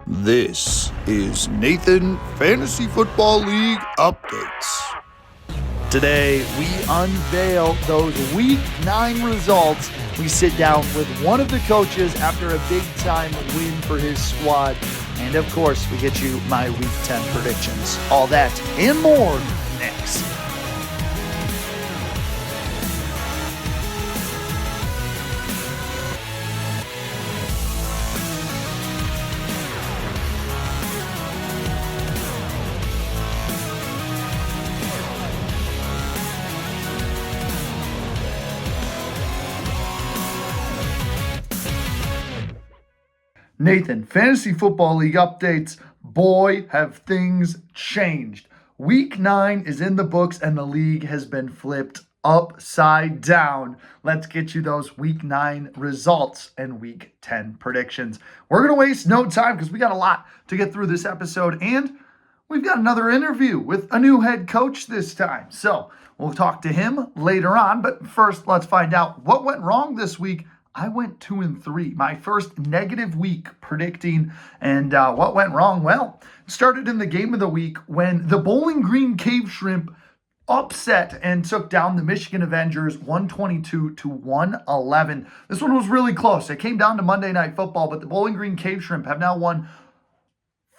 This is Nathan Fantasy Football League Updates. Today, we unveil those Week 9 results. We sit down with one of the coaches after a big-time win for his squad. And, of course, we get you my Week 10 predictions. All that and more next. Nathan, Fantasy Football League updates. Boy, have things changed. Week 9 is in the books and the league has been flipped upside down. Let's get you those Week 9 results and Week 10 predictions. We're going to waste no time because we got a lot to get through this episode, and we've got another interview with a new head coach this time. So we'll talk to him later on, but first let's find out what went wrong this week. I went 2-3, my first negative week predicting, and what went wrong? Well, it started in the game of the week when the Bowling Green Cave Shrimp upset and took down the Michigan Avengers 122-111. This one was really close. It came down to Monday Night Football, but the Bowling Green Cave Shrimp have now won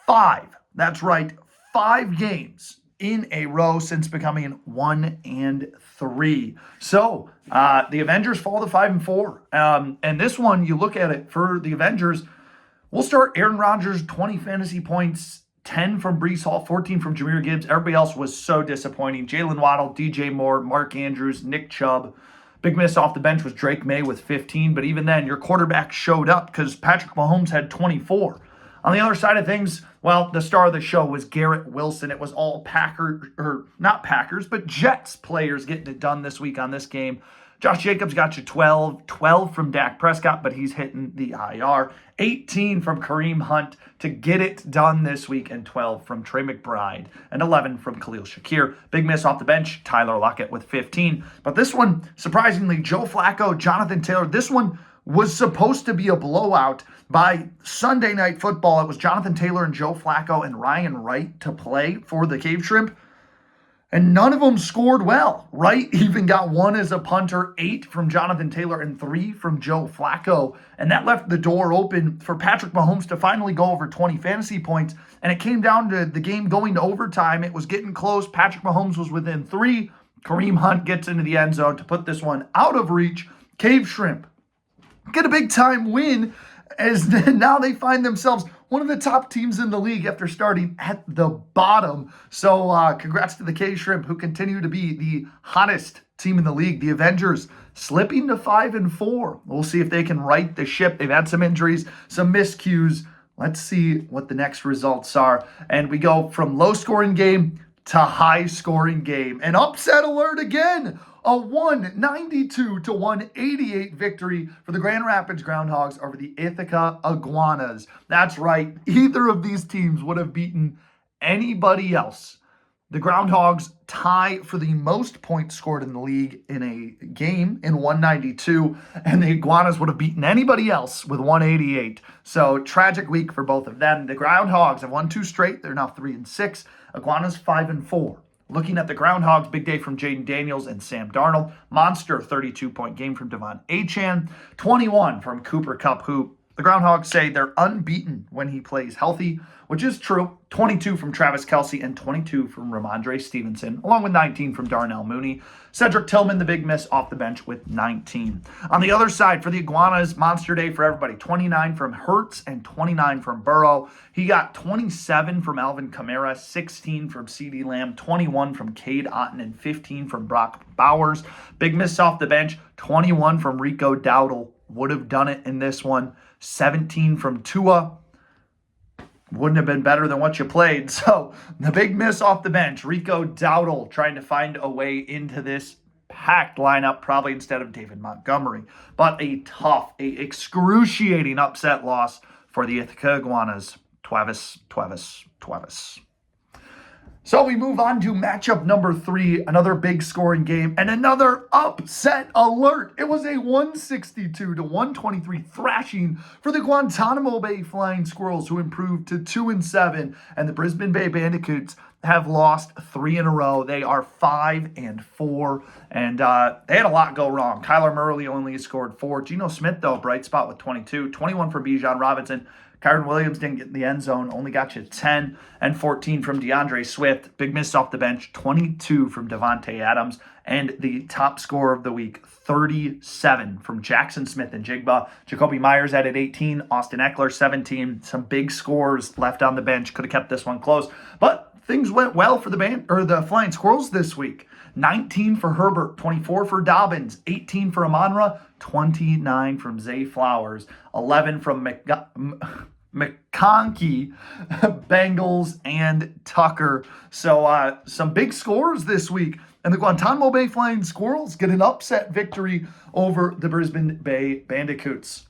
5. That's right, 5 games in a row since becoming 1-3. So the Avengers fall to 5-4. And this one, you look at it for the Avengers, we'll start Aaron Rodgers, 20 fantasy points, 10 from Breece Hall, 14 from Jahmyr Gibbs. Everybody else was so disappointing. Jalen Waddle, DJ Moore, Mark Andrews, Nick Chubb. Big miss off the bench was Drake May with 15. But even then, your quarterback showed up because Patrick Mahomes had 24. On the other side of things, well, the star of the show was Garrett Wilson. It was all not Packers, but Jets players getting it done this week on this game. Josh Jacobs got you 12 from Dak Prescott, but he's hitting the IR. 18 from Kareem Hunt to get it done this week, and 12 from Trey McBride, and 11 from Khalil Shakir. Big miss off the bench, Tyler Lockett with 15. But this one, surprisingly, Joe Flacco, Jonathan Taylor, this one was supposed to be a blowout. By Sunday Night Football, it was Jonathan Taylor and Joe Flacco and Ryan Wright to play for the Cave Shrimp. And none of them scored well. Wright even got 1 as a punter, 8 from Jonathan Taylor, and 3 from Joe Flacco. And that left the door open for Patrick Mahomes to finally go over 20 fantasy points. And it came down to the game going to overtime. It was getting close. Patrick Mahomes was within 3. Kareem Hunt gets into the end zone to put this one out of reach. Cave Shrimp get a big-time win, as now they find themselves one of the top teams in the league after starting at the bottom. So congrats to the Cave Shrimp, who continue to be the hottest team in the league. The Avengers slipping to 5-4. We'll see if they can right the ship. They've had some injuries, some miscues. Let's see what the next results are. And we go from low-scoring game to high-scoring game. An upset alert again. A 192-188 victory for the Grand Rapids Groundhogs over the Ithaca Iguanas. That's right. Either of these teams would have beaten anybody else. The Groundhogs tie for the most points scored in the league in a game in 192, and the Iguanas would have beaten anybody else with 188. So tragic week for both of them. The Groundhogs have won 2 straight. They're now 3-6. Iguanas 5-4. Looking at the Groundhogs, big day from Jaden Daniels and Sam Darnold. Monster 32-point game from Devon Achane. 21 from Cooper Kupp, who the Groundhogs say they're unbeaten when he plays healthy, which is true. 22 from Travis Kelce and 22 from Ramondre Stevenson, along with 19 from Darnell Mooney. Cedric Tillman, the big miss off the bench with 19. On the other side, for the Iguanas, monster day for everybody. 29 from Hurts and 29 from Burrow. He got 27 from Alvin Kamara, 16 from CeeDee Lamb, 21 from Cade Otton, and 15 from Brock Bowers. Big miss off the bench, 21 from Rico Dowdle. Would have done it in this one. 17 from Tua. Wouldn't have been better than what you played. So the big miss off the bench, Rico Dowdle trying to find a way into this packed lineup, probably instead of David Montgomery. But a excruciating upset loss for the Ithaca Iguanas. Travis. So we move on to matchup number 3, another big scoring game and another upset alert. It was a 162 to 123 thrashing for the Guantanamo Bay Flying Squirrels, who improved to 2-7, and the Brisbane Bay Bandicoots have lost 3 in a row. They are 5-4, and they had a lot go wrong. Kyler Murray only scored 4. Geno Smith, though, bright spot with 22. 21 for Bijan Robinson. Kyron Williams didn't get in the end zone, only got you 10, and 14 from DeAndre Swift. Big miss off the bench, 22 from Devontae Adams, and the top scorer of the week, 37 from Jackson Smith and Jigba. Jacoby Myers added 18, Austin Eckler 17. Some big scores left on the bench. Could have kept this one close, but things went well for the Flying Squirrels this week. 19 for Herbert, 24 for Dobbins, 18 for Amon-Ra, 29 from Zay Flowers, 11 from McConkey, Bengals, and Tucker. So some big scores this week. And the Guantanamo Bay Flying Squirrels get an upset victory over the Brisbane Bay Bandicoots.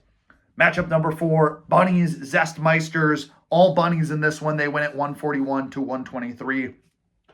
Matchup number 4, Bunnies, Zestmeisters. All Bunnies in this one. They win at 141 to 123.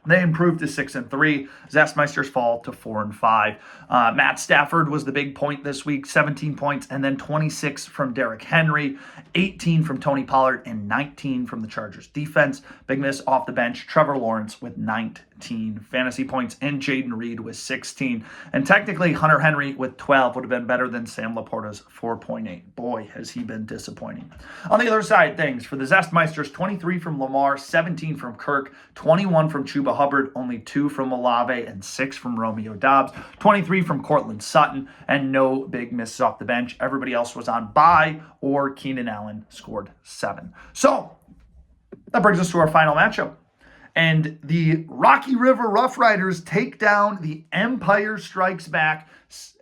They improved to 6-3. Zestmeisters fall to 4-5. Matt Stafford was the big point this week, 17 points, and then 26 from Derrick Henry, 18 from Tony Pollard, and 19 from the Chargers defense. Big miss off the bench, Trevor Lawrence with 19 fantasy points, and Jaden Reed with 16. And technically, Hunter Henry with 12 would have been better than Sam Laporta's 4.8. Boy, has he been disappointing. On the other side, things for the Zestmeisters, 23 from Lamar, 17 from Kirk, 21 from Chuba Hubbard, only 2 from Olave, and 6 from Romeo Doubs, 23 from Cortland Sutton, and no big misses off the bench. Everybody else was on bye, or Keenan Allen scored 7. So that brings us to our final matchup. And the Rocky River Rough Riders take down the Empire Strikes Back,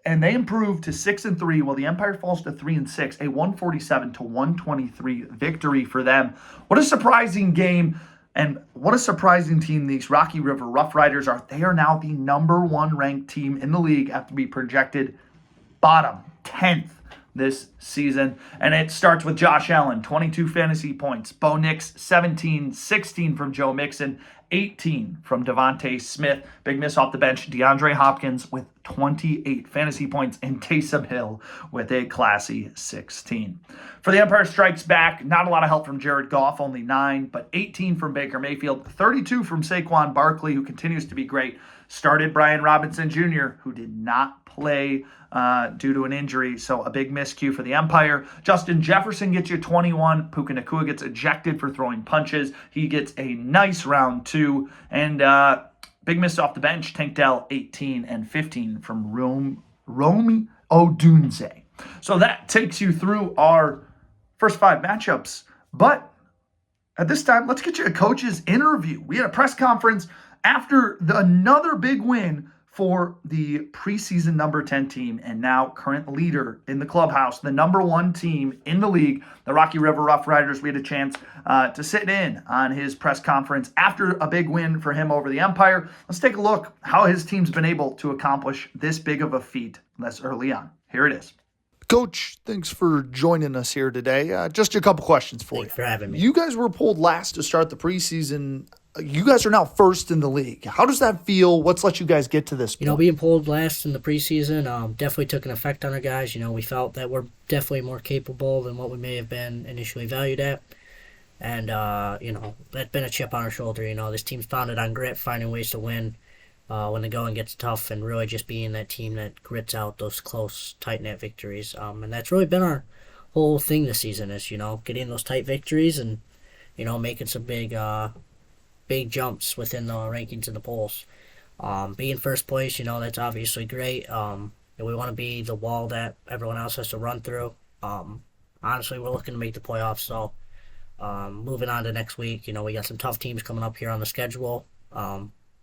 and they improve to 6-3, while the Empire falls to 3-6, a 147 to 123 victory for them. What a surprising game, and what a surprising team these Rocky River Rough Riders are. They are now the number 1 ranked team in the league after being projected bottom 10th this season. And it starts with Josh Allen, 22 fantasy points. Bo Nix, 17, 16 from Joe Mixon, 18 from Devontae Smith. Big miss off the bench, DeAndre Hopkins with 28 fantasy points, and Taysom Hill with a classy 16. For the Empire Strikes Back, not a lot of help from Jared Goff, only 9, but 18 from Baker Mayfield, 32 from Saquon Barkley, who continues to be great. Started Brian Robinson Jr., who did not play due to an injury, so a big miscue for the Empire. Justin Jefferson gets you 21. Puka Nacua gets ejected for throwing punches. He gets a nice round 2. And big miss off the bench, Tank Dell 18 and 15 from Romy Odunze. So that takes you through our first 5 matchups. But at this time, let's get you a coach's interview. We had a press conference after another big win for the preseason number 10 team and now current leader in the clubhouse, the number 1 team in the league, the Rocky River Rough Riders. We had a chance to sit in on his press conference after a big win for him over the Empire. Let's take a look how his team's been able to accomplish this big of a feat this early on. Here it is. Coach, thanks for joining us here today. Just a couple questions for you. Thanks for having me. You guys were pulled last to start the preseason. You guys are now first in the league. How does that feel? What's let you guys get to this point? Being pulled last in the preseason definitely took an effect on our guys. We felt that we're definitely more capable than what we may have been initially valued at. And, that's been a chip on our shoulder. This team's founded on grit, finding ways to win when the going gets tough, and really just being that team that grits out those close, tight-knit victories. And that's really been our whole thing this season is, getting those tight victories and, making some big jumps within the rankings and the polls. Being first place, that's obviously great. And we want to be the wall that everyone else has to run through. Honestly, we're looking to make the playoffs. So moving on to next week, we got some tough teams coming up here on the schedule.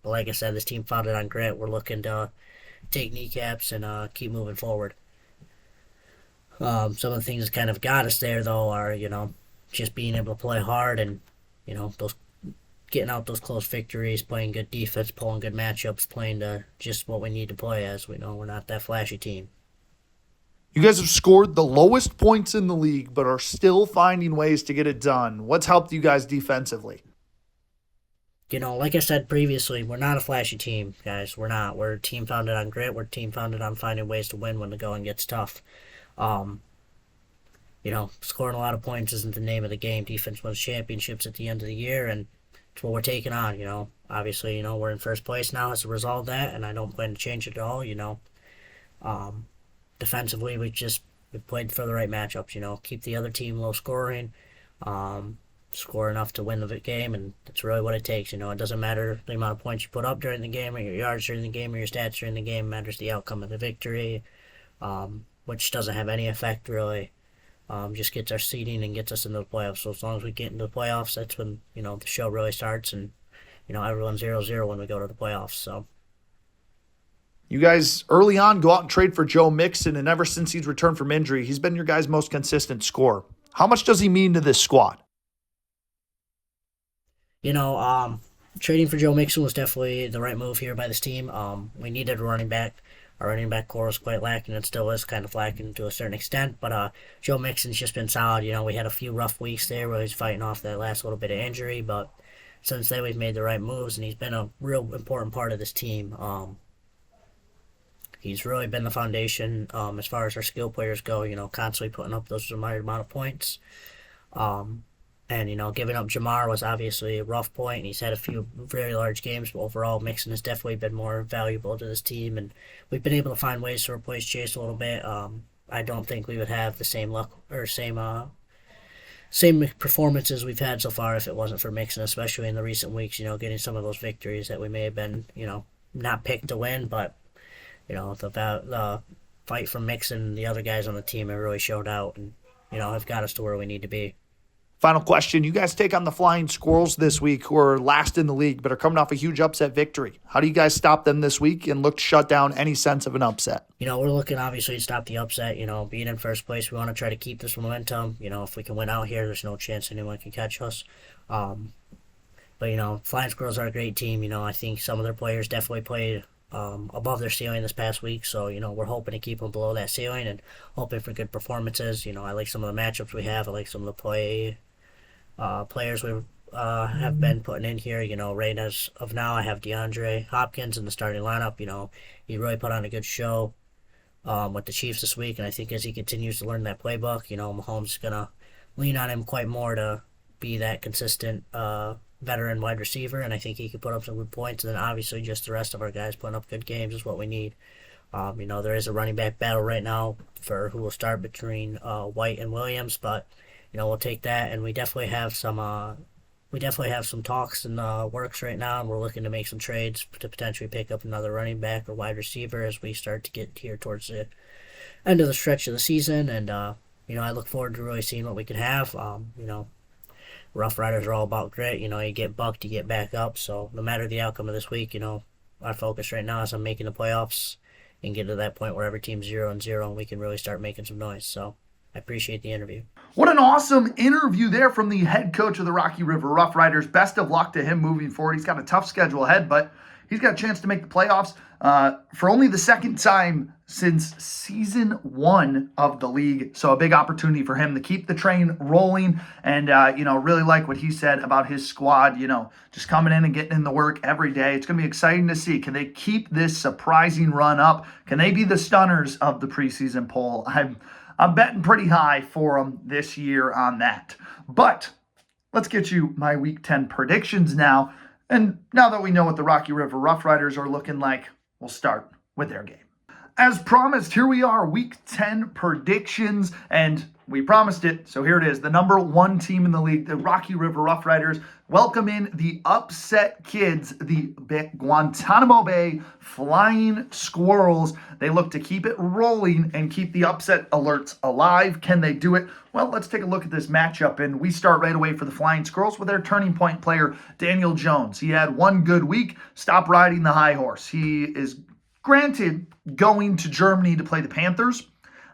But like I said, this team founded on grit. We're looking to take kneecaps and keep moving forward. Some of the things that kind of got us there, though, are, just being able to play hard and, those getting out those close victories, playing good defense, pulling good matchups, playing to just what we need to play, as we know we're not that flashy team. You guys have scored the lowest points in the league, but are still finding ways to get it done. What's helped you guys defensively? Like I said previously, we're not a flashy team, guys. We're not. We're a team founded on grit. We're a team founded on finding ways to win when the going gets tough. Um, Scoring a lot of points isn't the name of the game. Defense wins championships at the end of the year, and it's what we're taking on. Obviously, we're in first place now as a result of that, and I don't plan to change it at all. Um, Defensively, we played for the right matchups. Keep the other team low scoring, um, score enough to win the game, and that's really what it takes. It doesn't matter the amount of points you put up during the game, or your yards during the game, or your stats during the game. It matters the outcome of the victory, which doesn't have any effect really. Just gets our seeding and gets us into the playoffs. So as long as we get into the playoffs, that's when the show really starts, and everyone's 0-0 when we go to the playoffs. So. You guys early on go out and trade for Joe Mixon, and ever since he's returned from injury, he's been your guys' most consistent scorer. How much does he mean to this squad? Trading for Joe Mixon was definitely the right move here by this team. We needed a running back. Our running back core was quite lacking and still is kind of lacking to a certain extent. But Joe Mixon's just been solid. We had a few rough weeks there where he's fighting off that last little bit of injury. But since then, we've made the right moves, and he's been a real important part of this team. He's really been the foundation as far as our skill players go, constantly putting up those desired amount of points. And giving up Jamar was obviously a rough point. He's had a few very large games, but overall, Mixon has definitely been more valuable to this team, and we've been able to find ways to replace Chase a little bit. I don't think we would have the same luck or same performances we've had so far if it wasn't for Mixon, especially in the recent weeks. Getting some of those victories that we may have been, not picked to win, but the fight from Mixon and the other guys on the team have really showed out, and have got us to where we need to be. Final question. You guys take on the Flying Squirrels this week, who are last in the league, but are coming off a huge upset victory. How do you guys stop them this week and look to shut down any sense of an upset? We're looking, obviously, to stop the upset. Being in first place, we want to try to keep this momentum. If we can win out here, there's no chance anyone can catch us. But Flying Squirrels are a great team. I think some of their players definitely played above their ceiling this past week. So, we're hoping to keep them below that ceiling and hoping for good performances. I like some of the matchups we have. I like some of the players we have been putting in here. Right as of now, I have DeAndre Hopkins in the starting lineup. He really put on a good show with the Chiefs this week, and I think as he continues to learn that playbook, Mahomes is going to lean on him quite more to be that consistent veteran wide receiver, and I think he could put up some good points, and then obviously just the rest of our guys putting up good games is what we need. There is a running back battle right now for who will start between White and Williams, but we'll take that, and we definitely have some talks in the works right now, and we're looking to make some trades to potentially pick up another running back or wide receiver as we start to get here towards the end of the stretch of the season, and I look forward to really seeing what we can have. Rough Riders are all about grit. You get bucked, you get back up. So no matter the outcome of this week, our focus right now is on making the playoffs and get to that point where every team's 0-0 and we can really start making some noise. So I appreciate the interview. What an awesome interview there from the head coach of the Rocky River Rough Riders. Best of luck to him moving forward. He's got a tough schedule ahead, but he's got a chance to make the playoffs for only the second time since season 1 of the league. So a big opportunity for him to keep the train rolling, and really like what he said about his squad, just coming in and getting in the work every day. It's going to be exciting to see. Can they keep this surprising run up? Can they be the stunners of the preseason poll? I'm betting pretty high for them this year on that. But let's get you my Week 10 predictions now. And now that we know what the Rocky River Rough Riders are looking like, we'll start with their game. As promised, here we are, Week 10 predictions, and we promised it, so here it is. The number 1 team in the league, the Rocky River Rough Riders, welcome in the upset kids, the Guantanamo Bay Flying Squirrels. They look to keep it rolling and keep the upset alerts alive. Can they do it? Well, let's take a look at this matchup, and we start right away for the Flying Squirrels with their turning point player, Daniel Jones. He had one good week. Stop riding the high horse. He is, granted, going to Germany to play the Panthers.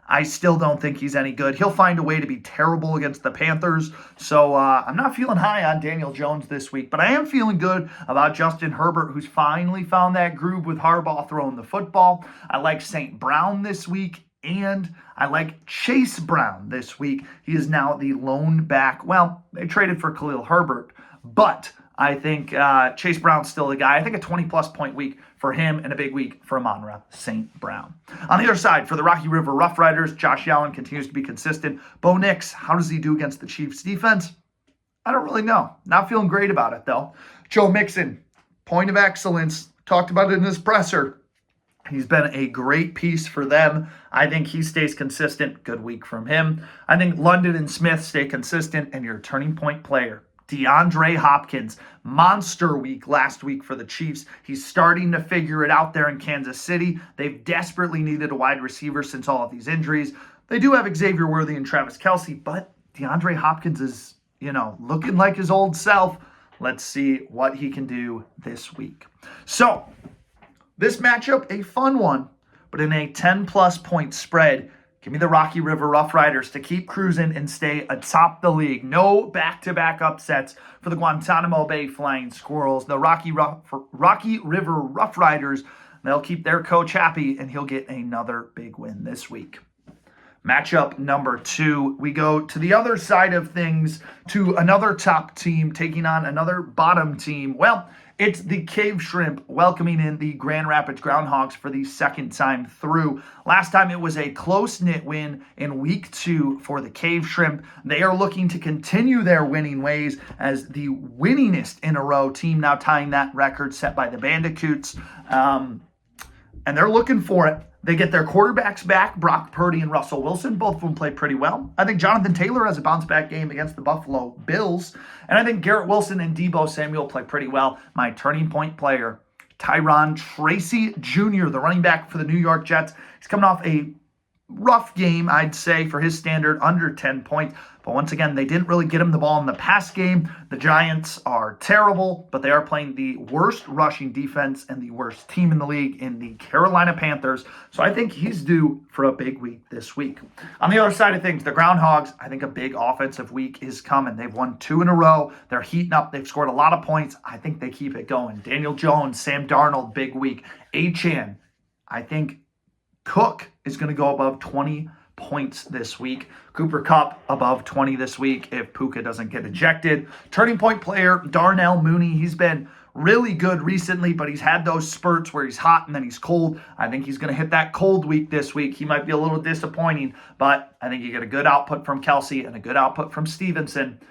I still don't think he's any good. He'll find a way to be terrible against the Panthers. So I'm not feeling high on Daniel Jones this week, but I am feeling good about Justin Herbert, who's finally found that groove with Harbaugh throwing the football. I like St. Brown this week, and I like Chase Brown this week. He is now the lone back. Well, they traded for Khalil Herbert, but I think Chase Brown's still the guy. I think a 20-plus point week for him and a big week for Amon-Ra St. Brown. On the other side, for the Rocky River Rough Riders, Josh Allen continues to be consistent. Bo Nix, how does he do against the Chiefs defense? I don't really know. Not feeling great about it, though. Joe Mixon, point of excellence. Talked about it in his presser. He's been a great piece for them. I think he stays consistent. Good week from him. I think London and Smith stay consistent, and your turning point player, DeAndre Hopkins, monster week last week for the Chiefs. He's starting to figure it out there in Kansas City. They've desperately needed a wide receiver since all of these injuries. They do have Xavier Worthy and Travis Kelce, but DeAndre Hopkins is, looking like his old self. Let's see what he can do this week. So, this matchup, a fun one, but in a 10-plus point spread. Give me the Rocky River Rough Riders to keep cruising and stay atop the league. No back-to-back upsets for the Guantanamo Bay Flying Squirrels. The Rocky River Rough Riders, they'll keep their coach happy, and he'll get another big win this week. Matchup number 2, we go to the other side of things, to another top team taking on another bottom team. Well, it's the Cave Shrimp welcoming in the Grand Rapids Groundhogs for the second time through. Last time it was a close-knit win in week 2 for the Cave Shrimp. They are looking to continue their winning ways as the winningest in a row team, now tying that record set by the Bandicoots. And they're looking for it. They get their quarterbacks back, Brock Purdy and Russell Wilson. Both of them play pretty well. I think Jonathan Taylor has a bounce-back game against the Buffalo Bills. And I think Garrett Wilson and Deebo Samuel play pretty well. My turning point player, Tyron Tracy Jr., the running back for the New York Jets. He's coming off a rough game, I'd say, for his standard, under 10 points. But once again, they didn't really get him the ball in the pass game. The Giants are terrible, but they are playing the worst rushing defense and the worst team in the league in the Carolina Panthers. So I think he's due for a big week this week. On the other side of things, the Groundhogs, I think a big offensive week is coming. They've won 2 in a row. They're heating up. They've scored a lot of points. I think they keep it going. Daniel Jones, Sam Darnold, big week. Achane, I think Cook is going to go above 20 points this week. Cooper Kupp above 20 this week if Puka doesn't get ejected. Turning point player, Darnell Mooney. He's been really good recently, but he's had those spurts where he's hot and then he's cold. I think he's going to hit that cold week this week. He might be a little disappointing, but I think you get a good output from Kelce and a good output from Stevenson.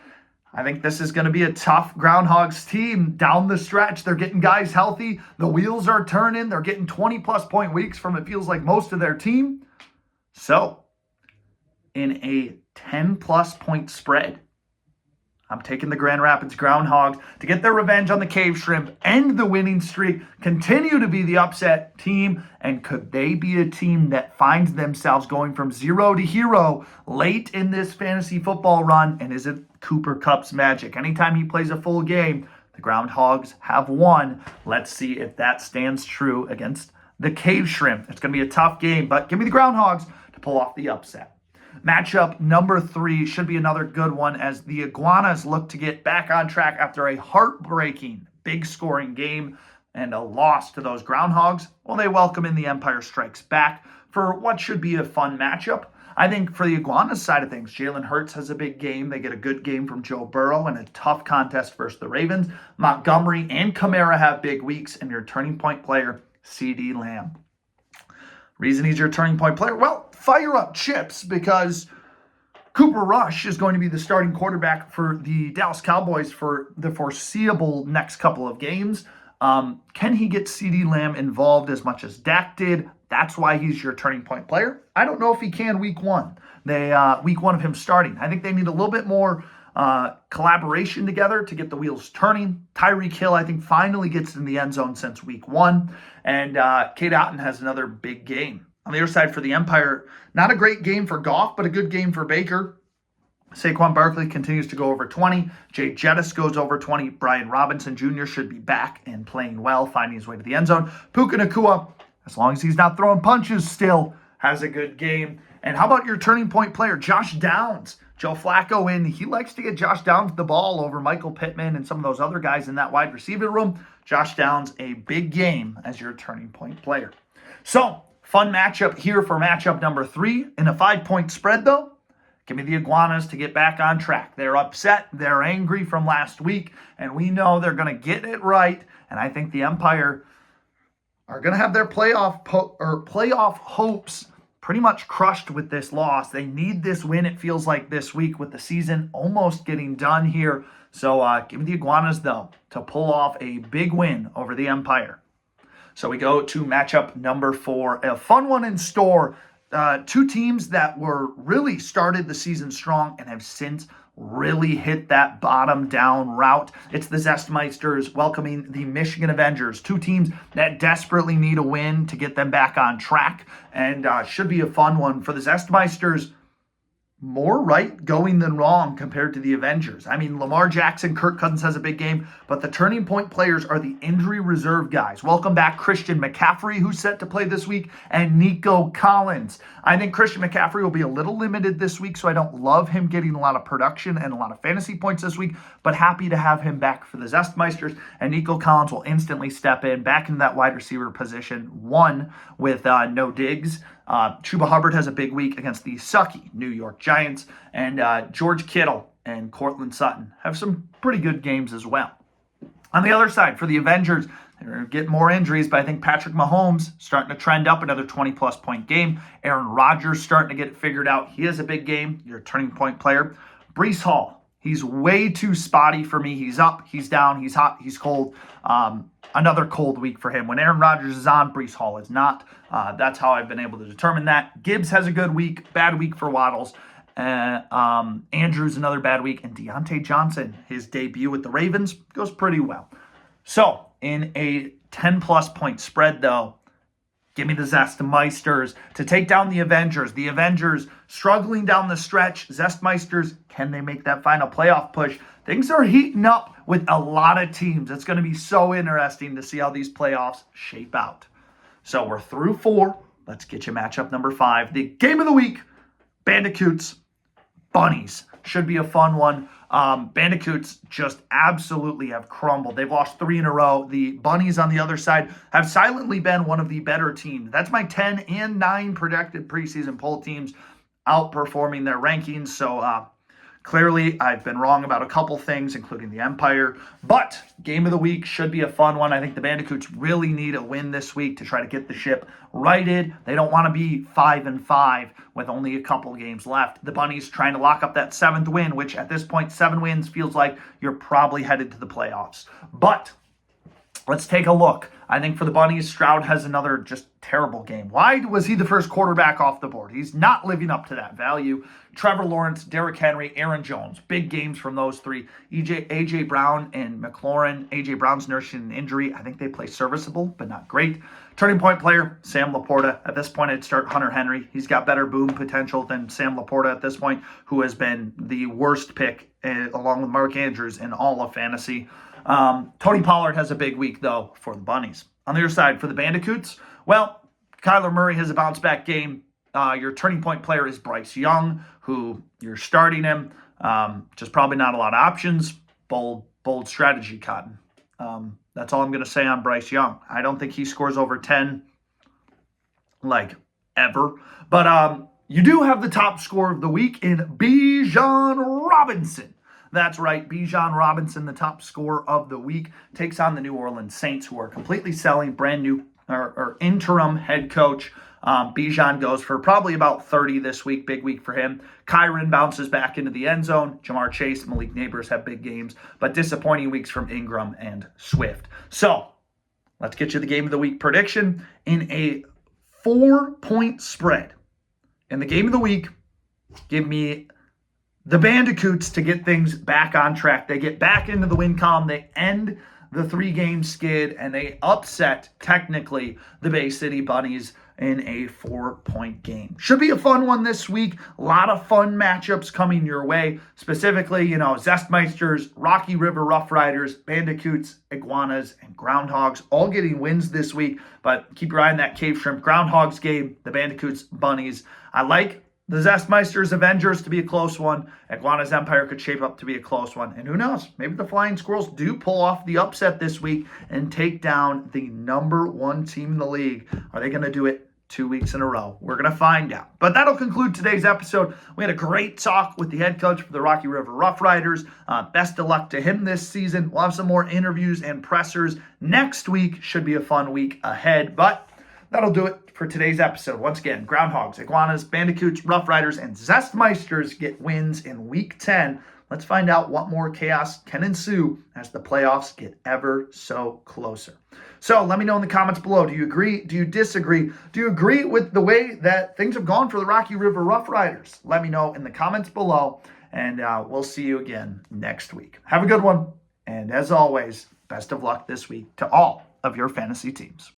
I think this is going to be a tough Groundhogs team down the stretch. They're getting guys healthy. The wheels are turning. They're getting 20-plus point weeks from, it feels like, most of their team. So, in a 10-plus point spread, I'm taking the Grand Rapids Groundhogs to get their revenge on the Cave Shrimp, end the winning streak, continue to be the upset team, and could they be a team that finds themselves going from 0 to hero late in this fantasy football run? And is it Cooper Kupp's magic? Anytime he plays a full game, the Groundhogs have won. Let's see if that stands true against the Cave Shrimp. It's going to be a tough game, but give me the Groundhogs to pull off the upset. Matchup number 3 should be another good one as the Iguanas look to get back on track after a heartbreaking, big scoring game and a loss to those Groundhogs. Well, they welcome in the Empire Strikes Back for what should be a fun matchup. I think for the Iguanas side of things, Jalen Hurts has a big game. They get a good game from Joe Burrow and a tough contest versus the Ravens. Montgomery and Kamara have big weeks, and your turning point player, CeeDee Lamb. Reason he's your turning point player? Well, fire up chips because Cooper Rush is going to be the starting quarterback for the Dallas Cowboys for the foreseeable next couple of games. Can he get CeeDee Lamb involved as much as Dak did? That's why he's your turning point player. I don't know if he can week 1. Week 1 of him starting. I think they need a little bit more collaboration together to get the wheels turning. Tyreek Hill, I think, finally gets in the end zone since week 1. And Cade Otton has another big game. On the other side for the Empire, not a great game for Goff, but a good game for Baker. Saquon Barkley continues to go over 20. Jay Jettis goes over 20. Brian Robinson Jr. should be back and playing well, finding his way to the end zone. Puka Nacua, as long as he's not throwing punches still, has a good game. And how about your turning point player, Josh Downs? Joe Flacco in. He likes to get Josh Downs the ball over Michael Pittman and some of those other guys in that wide receiver room. Josh Downs, a big game as your turning point player. So, fun matchup here for matchup number 3. In a 5-point spread, though, Give me the Iguanas to get back on track. They're upset. They're angry from last week, and we know they're going to get it right. And I think the Empire are going to have their playoff hopes pretty much crushed with this loss. They need this win, it feels like, this week with the season almost getting done here. So give me the Iguanas, though, to pull off a big win over the Empire. So we go to matchup number 4, a fun one in store. Two teams that were really started the season strong and have since really hit that bottom down route. It's the Zestmeisters welcoming the Michigan Avengers, two teams that desperately need a win to get them back on track, and should be a fun one for the Zestmeisters. More right going than wrong compared to the Avengers. I mean, Lamar Jackson, Kirk Cousins has a big game, but the turning point players are the injury reserve guys. Welcome back Christian McCaffrey, who's set to play this week, and Nico Collins. I think Christian McCaffrey will be a little limited this week, so I don't love him getting a lot of production and a lot of fantasy points this week, but happy to have him back for the Zestmeisters, and Nico Collins will instantly step in back into that wide receiver position, one with no Diggs. Chuba Hubbard has a big week against the sucky New York Giants, and George Kittle and Cortland Sutton have some pretty good games as well. On the other side, for the Avengers, they're going to get more injuries, but I think Patrick Mahomes starting to trend up, another 20-plus point game. Aaron Rodgers starting to get it figured out. He has a big game, your turning point player. Breece Hall, he's way too spotty for me. He's up, he's down, he's hot, he's cold. Another cold week for him. When Aaron Rodgers is on, Breece Hall is not. That's how I've been able to determine that. Gibbs has a good week, bad week for Waddles. Andrews another bad week. And Deontay Johnson, his debut with the Ravens, goes pretty well. So in a 10-plus point spread, though, give me the Zestmeisters to take down the Avengers. The Avengers struggling down the stretch. Zestmeisters, can they make that final playoff push? Things are heating up with a lot of teams. It's going to be so interesting to see how these playoffs shape out. So we're through 4. Let's get you matchup number 5. The game of the week, Bandicoots, Bunnies. Should be a fun one. Bandicoots just absolutely have crumbled. They've lost 3 in a row. The Bunnies on the other side have silently been one of the better teams. That's my 10 and 9 projected preseason poll teams outperforming their rankings. So clearly, I've been wrong about a couple things, including the Empire. But game of the week should be a fun one. I think the Bandicoots really need a win this week to try to get the ship righted. They don't want to be 5-5 with only a couple games left. The Bunnies trying to lock up that 7th win, which at this point, 7 wins feels like you're probably headed to the playoffs. But let's take a look. I think for the Bunnies, Stroud has another just terrible game. Why was he the first quarterback off the board? He's not living up to that value. Trevor Lawrence, Derrick Henry, Aaron Jones. Big games from those 3. A.J. Brown and McLaurin. A.J. Brown's nursing an injury. I think they play serviceable, but not great. Turning point player, Sam Laporta. At this point, I'd start Hunter Henry. He's got better boom potential than Sam Laporta at this point, who has been the worst pick, along with Mark Andrews, in all of fantasy. Tony Pollard has a big week, though, for the Bunnies. On the other side, for the Bandicoots, well, Kyler Murray has a bounce-back game. Your turning point player is Bryce Young, who you're starting him. Just probably not a lot of options. Bold strategy, Cotton. That's all I'm going to say on Bryce Young. I don't think he scores over 10, ever. But you do have the top scorer of the week in Bijan Robinson. That's right, Bijan Robinson, the top scorer of the week, takes on the New Orleans Saints, who are completely selling brand new or interim head coach. Bijan goes for probably about 30 this week, big week for him. Kyron bounces back into the end zone. Jamar Chase, Malik Neighbors have big games, but disappointing weeks from Ingram and Swift. So let's get you the game of the week prediction in a 4-point spread. In the game of the week, give me the Bandicoots to get things back on track. They get back into the win column. They end the 3-game skid, and they upset, technically, the Bay City Bunnies in a 4-point game. Should be a fun one this week. A lot of fun matchups coming your way. Specifically, Zestmeisters, Rocky River Rough Riders, Bandicoots, Iguanas, and Groundhogs all getting wins this week. But keep your eye on that Cave Shrimp Groundhogs game, the Bandicoots Bunnies. I like the Zestmeisters Avengers to be a close one. Iguanas Empire could shape up to be a close one. And who knows? Maybe the Flying Squirrels do pull off the upset this week and take down the number 1 team in the league. Are they going to do it 2 weeks in a row? We're going to find out. But that'll conclude today's episode. We had a great talk with the head coach for the Rocky River Rough Riders. Best of luck to him this season. We'll have some more interviews and pressers next week. Should be a fun week ahead. But that'll do it for today's episode. Once again, Groundhogs, Iguanas, Bandicoots, Rough Riders, and Zestmeisters get wins in Week 10. Let's find out what more chaos can ensue as the playoffs get ever so closer. So let me know in the comments below. Do you agree? Do you disagree? Do you agree with the way that things have gone for the Rocky River Rough Riders? Let me know in the comments below, and we'll see you again next week. Have a good one, and as always, best of luck this week to all of your fantasy teams.